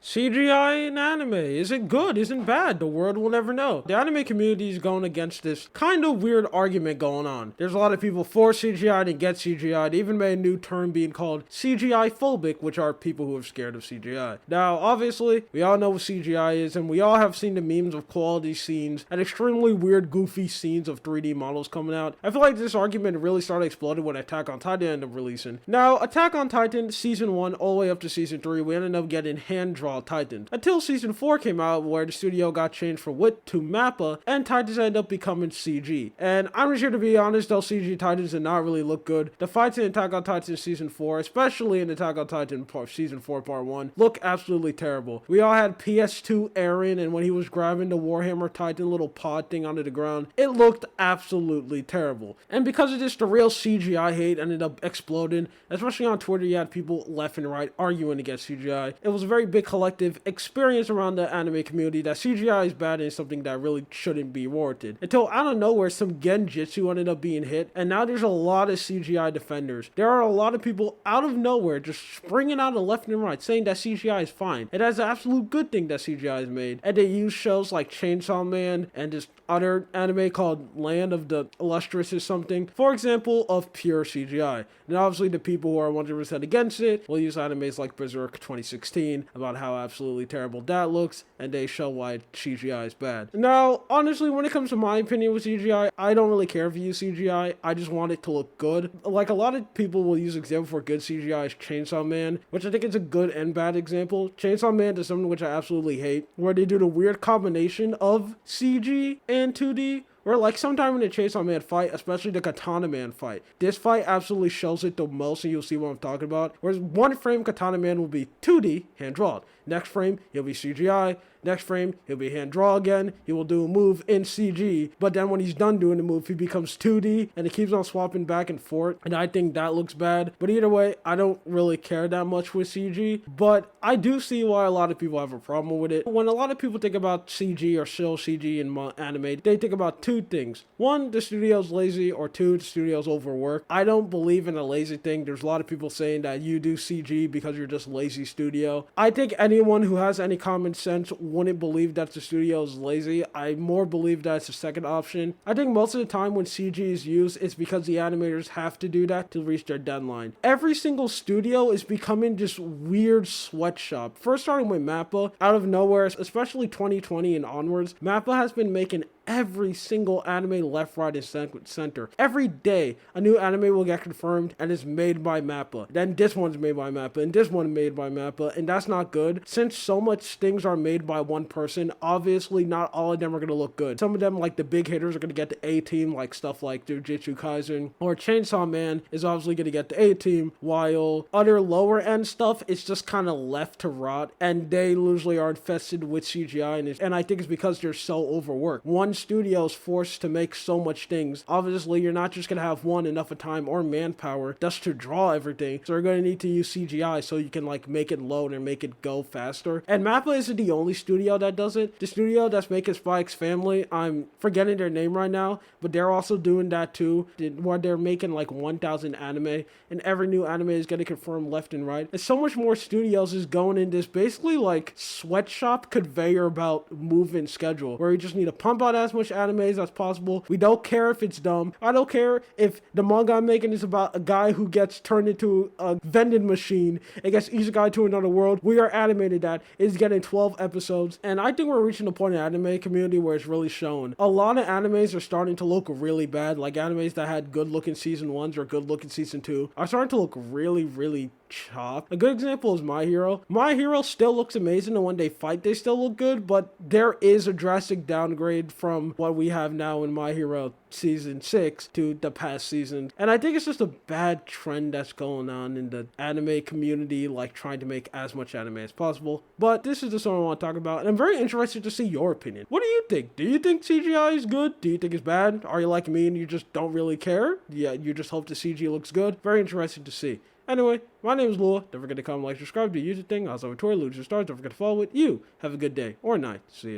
CGI in anime, is it good? Isn't bad? The world will never know. The anime community is going against this kind of weird argument going on. There's a lot of people for CGI and against CGI. They even made a new term being called CGI phobic, which are people who are scared of CGI. Now, obviously, we all know what CGI is, and we all have seen the memes of quality scenes and extremely weird, goofy scenes of 3D models coming out. I feel like this argument really started exploding when Attack on Titan ended up releasing. Now, Attack on Titan Season 1 all the way up to Season 3, we ended up getting hand-drawn Titans. Until Season 4 came out, where the studio got changed from WIT to MAPPA, and Titans ended up becoming CG. And I'm just here to be honest, those CG Titans did not really look good. The fights in Attack on Titan Season 4, especially in Attack on Titan Season 4 Part 1, look absolutely terrible. We all had PS2 Eren, and when he was grabbing the Warhammer Titan little pod thing onto the ground, it looked absolutely terrible. And because of this, the real CGI hate ended up exploding, especially on Twitter. You had people left and right arguing against CGI. It was a very big collective experience around the anime community that CGI is bad and something that really shouldn't be warranted. Until out of nowhere, some genjutsu ended up being hit, and now there's a lot of CGI defenders. There are a lot of people out of nowhere just springing out of left and right saying that CGI is fine. It has an absolute good thing that CGI is made. And they use shows like Chainsaw Man and this other anime called Land of the Illustrious or something, for example, of pure CGI. And obviously the people who are 100% against it will use animes like Berserk 2016 about how absolutely terrible that looks, and they show why CGI is bad. Now, honestly, when it comes to my opinion with CGI, I don't really care if you use CGI. I just want it to look good. Like, a lot of people will use example for good CGI is Chainsaw Man, which I think is a good and bad example. Chainsaw Man does something which I absolutely hate, where they do the weird combination of CG and 2D, or like sometime in the Chainsaw Man fight, especially the Katana Man fight. This fight absolutely shows it the most, and you'll see what I'm talking about. Whereas one frame Katana Man will be 2D, hand drawn. Next frame, he'll be CGI. Next frame, he'll be hand draw again. He will do a move in CG, but then when he's done doing the move, he becomes 2D, and it keeps on swapping back and forth, and I think that looks bad. But either way, I don't really care that much with CG, but I do see why a lot of people have a problem with it. When a lot of people think about CG or still CG in anime, they think about two things. One, the studio's lazy, or two, the studio's overworked. I don't believe in a lazy thing. There's a lot of people saying that you do CG because you're just lazy studio. I think anyone who has any common sense wouldn't believe that the studio is lazy. I more believe that it's the second option. I think most of the time when CG is used, it's because the animators have to do that to reach their deadline. Every single studio is becoming this weird sweatshop. First starting with MAPPA, out of nowhere, especially 2020 and onwards, MAPPA has been making every single anime left, right, and center. Every day, a new anime will get confirmed and is made by MAPPA. Then this one's made by MAPPA, and this one made by MAPPA, and that's not good. Since so much things are made by one person, obviously not all of them are going to look good. Some of them, like the big hitters, are going to get the A-team, like stuff like Jujutsu Kaisen, or Chainsaw Man is obviously going to get the A-team, while other lower end stuff is just kind of left to rot, and they usually are infested with CGI, and I think it's because they're so overworked. One studio is forced to make so much things. Obviously, you're not just going to have enough of time or manpower just to draw everything, so you're going to need to use CGI so you can like make it load and make it go faster. And MAPPA isn't the only studio that does it. The studio that's making Spy X Family, I'm forgetting their name right now, but they're also doing that too, where they're making like 1,000 anime, and every new anime is getting confirmed left and right. And so much more studios is going in this basically like sweatshop conveyor belt movement schedule, where you just need to pump out as much animes as possible. We don't care if it's dumb. I don't care if the manga I'm making is about a guy who gets turned into a vending machine and gets isekai to another world. We are animated that. It's getting 12 episodes, and I think we're reaching a point in the anime community where it's really shown. A lot of animes are starting to look really bad, like animes that had good looking season 1s or good looking season 2 are starting to look really chopped. A good example is My Hero. My Hero still looks amazing, and when they fight they still look good, but there is a drastic downgrade from what we have now in My Hero season 6 to the past season, and I think it's just a bad trend that's going on in the anime community, like trying to make as much anime as possible. But this is the song I want to talk about, and I'm very interested to see your opinion. What do you think? Do you think CGI is good? Do you think it's bad? Are you like me and you just don't really care? Yeah, you just hope the CG looks good? Very interesting to see. Anyway, my name is Lua. Don't forget to comment, like, subscribe, do your YouTube thing. Also, Victoria, Lucha Stars. Don't forget to follow it. You have a good day or night. See ya.